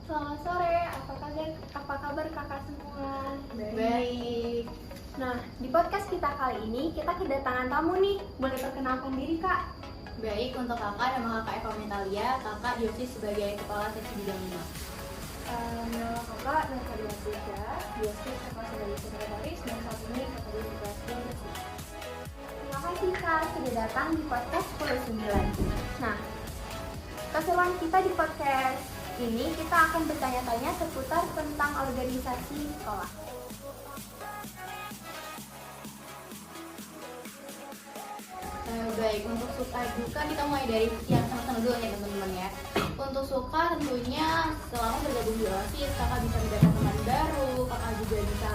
Selamat sore, apa kabar kakak semua? Baik. Nah, di podcast kita kali ini kita kedatangan tamu nih. Boleh perkenalkan diri kak? Baik, untuk kakak, nama kakak Eva Metalia, kakak di OSIS sebagai kepala seksi bidang 5. Nama kakak Natalia Puja, biasa kakak sebagai sekretaris dan saat ini kakak di kelas 12. Terima kasih kak sudah datang di podcast 109. Nah, keseruan kita di podcast ini kita akan bertanya-tanya seputar tentang organisasi sekolah. Baik, untuk suka duka kita mulai dari yang sama-sama dulu ya teman-teman ya. Untuk suka tentunya selama bergabung di OSIS, kakak bisa mendapat teman baru, kakak juga bisa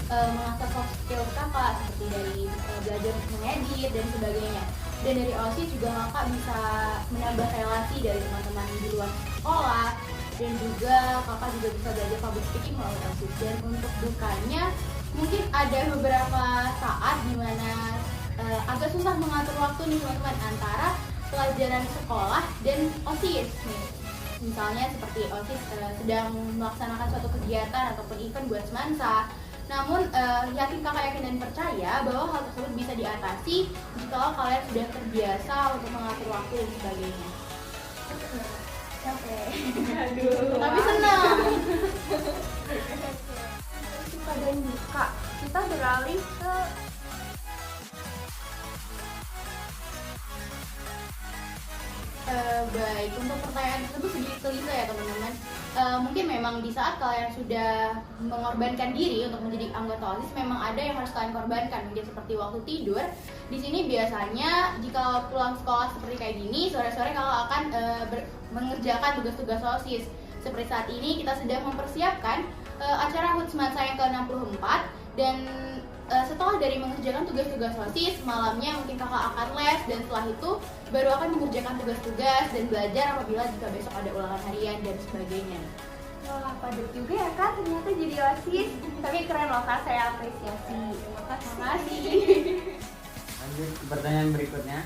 mengasah soft skill kakak seperti dari belajar mengedit dan sebagainya. Dan dari OSIS juga kakak bisa menambah relasi dari teman-teman di luar sekolah, dan juga kakak juga bisa belajar public speaking melalui OSIS. Dan untuk dukanya mungkin ada beberapa saat di mana agak susah mengatur waktu nih teman-teman antara pelajaran sekolah dan OSIS nih. Misalnya seperti OSIS sedang melaksanakan suatu kegiatan ataupun event buat semansa. Namun yakin dan percaya bahwa hal tersebut bisa diatasi jika kalian sudah terbiasa untuk mengatur waktu dan sebagainya. Capek. Tapi senang. Suka dan duka. Kita beralih ke Baik, untuk pertanyaan tersebut sedikit gelisah ya teman-teman. Mungkin memang di saat kalian sudah mengorbankan diri untuk menjadi anggota OSIS, memang ada yang harus kalian korbankan, mungkin seperti waktu tidur. Di sini biasanya jika pulang sekolah seperti kayak gini, sore-sore kalau akan mengerjakan tugas-tugas OSIS. Seperti saat ini kita sedang mempersiapkan acara HUT Semansa yang ke-64, dan setelah dari mengerjakan tugas-tugas OSIS, malamnya mungkin kakak akan les, dan setelah itu baru akan mengerjakan tugas-tugas dan belajar apabila jika besok ada ulangan harian dan sebagainya. wah, padat juga ya kak ternyata jadi OSIS. Tapi keren loh kak, saya apresiasi. Terima kasih. Lanjut ke pertanyaan berikutnya.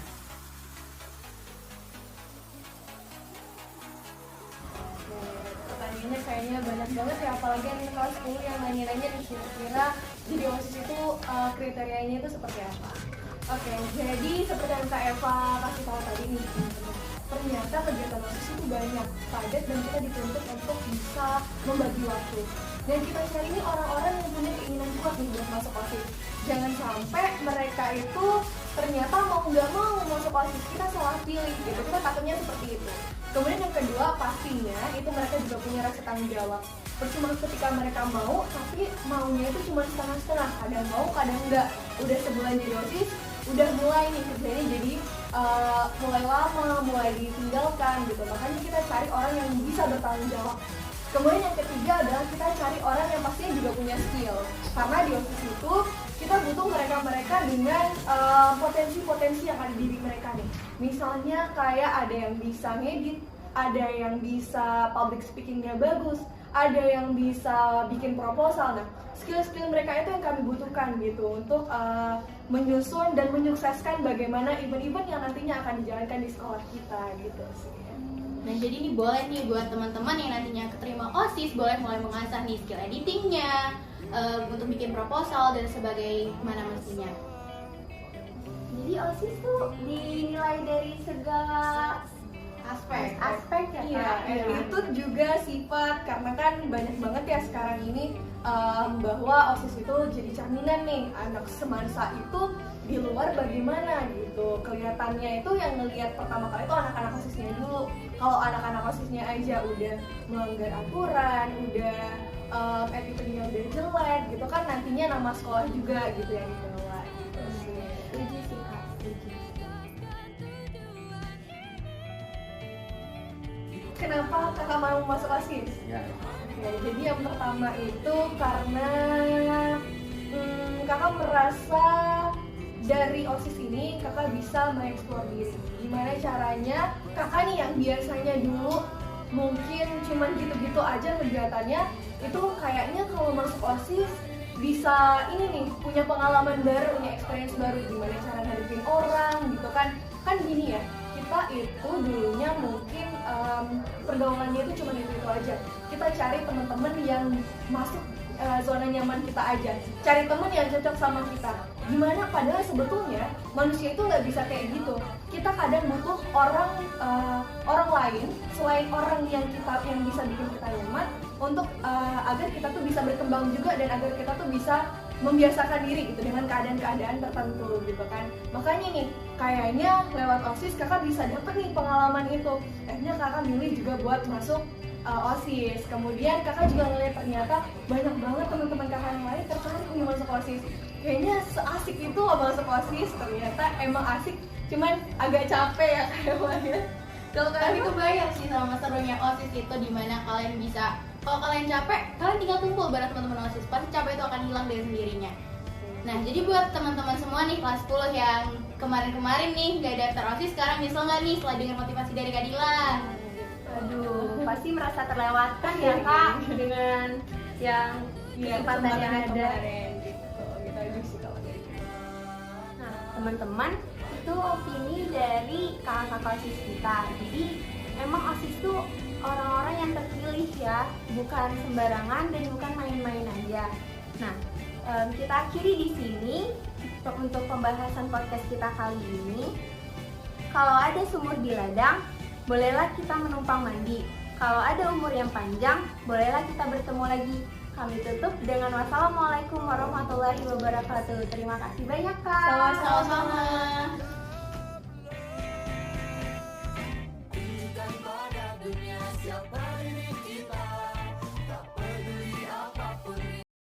Pertanyaannya kayaknya banyak banget ya, apalagi yang kelas 10 yang nanya-nanya nih kira-kira jadi OSIS itu kriterianya itu seperti apa. Oke, jadi seperti yang Kak Eva kasih tahu tadi nih, ternyata kegiatan OSIS itu banyak, padat, dan kita dituntut untuk bisa membagi waktu. Dan kita cari ini orang-orang yang punya keinginan kuat nih buat masuk OSIS. Jangan sampai mereka itu ternyata mau nggak mau masuk OSIS, kita salah pilih gitu, kita takutnya seperti itu. Kemudian yang kedua, pastinya itu mereka juga punya rasa tanggung jawab. Percuma ketika mereka mau, tapi maunya itu cuma setengah-setengah, kadang mau, kadang enggak. Udah sebulan jadi OSIS, udah mulai nih kerjanya jadi mulai lama, mulai ditinggalkan gitu. Makanya kita cari orang yang bisa bertanggung jawab. Kemudian yang ketiga adalah kita cari orang yang pastinya juga punya skill. Karena di OSIS itu kita butuh mereka-mereka dengan potensi-potensi yang ada di diri mereka nih. Misalnya kayak ada yang bisa ngedit, ada yang bisa public speakingnya bagus, ada yang bisa bikin proposal. Nah, skill-skill mereka itu yang kami butuhkan gitu untuk menyusun dan menyukseskan bagaimana event-event yang nantinya akan dijalankan di sekolah kita gitu sih. Nah, jadi ini boleh nih buat teman-teman yang nantinya keterima OSIS, boleh mulai mengasah nih skill editingnya, untuk bikin proposal dan sebagaimana mestinya. Jadi OSIS tuh dinilai dari segala Aspek. aspek ya Iya, Kak? attitude juga sifat, karena kan banyak banget ya sekarang ini bahwa OSIS itu jadi cerminan nih anak semansa itu di luar bagaimana gitu. Kelihatannya itu yang ngelihat pertama kali itu anak-anak OSISnya dulu. Kalau anak-anak OSISnya aja udah melanggar aturan, udah attitude-nya udah jelek gitu kan, nantinya nama sekolah juga gitu yang dibawa gitu sih. Setuju sih Kak, setuju. Kenapa kakak mau masuk OSIS? Ya. Oke, jadi yang pertama itu karena kakak merasa dari OSIS ini kakak bisa mengeksplor diri. Gimana caranya kakak nih yang biasanya dulu mungkin cuman gitu-gitu aja kegiatannya, itu kayaknya kalau masuk OSIS bisa ini nih, punya pengalaman baru, punya experience baru, gimana cara ngadepin orang gitu kan. Kan gini ya, kita kita itu dulunya mungkin pergaulannya itu cuma itu aja. Kita cari teman-teman yang masuk zona nyaman kita aja, cari teman yang cocok sama kita. Gimana padahal sebetulnya manusia itu nggak bisa kayak gitu. Kita kadang butuh orang lain selain orang yang bisa bikin kita nyaman untuk agar kita tuh bisa berkembang juga dan agar kita tuh bisa membiasakan diri gitu dengan keadaan-keadaan tertentu gitu kan. Makanya nih kayaknya lewat OSIS kakak bisa dapet nih pengalaman itu. Akhirnya kakak milih juga buat masuk OSIS. Kemudian kakak juga ngeliat ternyata banyak banget teman-teman kakak yang lain tertarik nih masuk OSIS. Kayaknya seasik itu loh masuk OSIS. Ternyata emang asik, cuman agak capek ya kayaknya. Kalau Tapi kalian kebayang sih sama serunya OSIS itu, dimana kalian bisa, kalau kalian capek, kalian tinggal kumpul bareng teman-teman OSIS, pasti capek itu akan hilang dari sendirinya. Nah, jadi buat teman-teman semua nih kelas 10 yang kemarin-kemarin nih gak daftar OSIS, sekarang nyesel nggak nih setelah dengar motivasi dari Kak Dilan? Aduh, pasti merasa terlewatkan ya kak dengan yang kesempatan yang ada. kemarin gitu aja sih kalau dari kita. Nah, teman-teman, itu opini dari kakak-kakak OSIS kita. Jadi emang OSIS itu orang-orang yang terpilih ya, bukan sembarangan dan bukan main-main aja. Nah, kita akhiri di sini untuk pembahasan podcast kita kali ini. Kalau ada sumur di ladang, bolehlah kita menumpang mandi. Kalau ada umur yang panjang, bolehlah kita bertemu lagi. Kami tutup dengan wassalamualaikum warahmatullahi wabarakatuh. Terima kasih banyak kak. Sama-sama.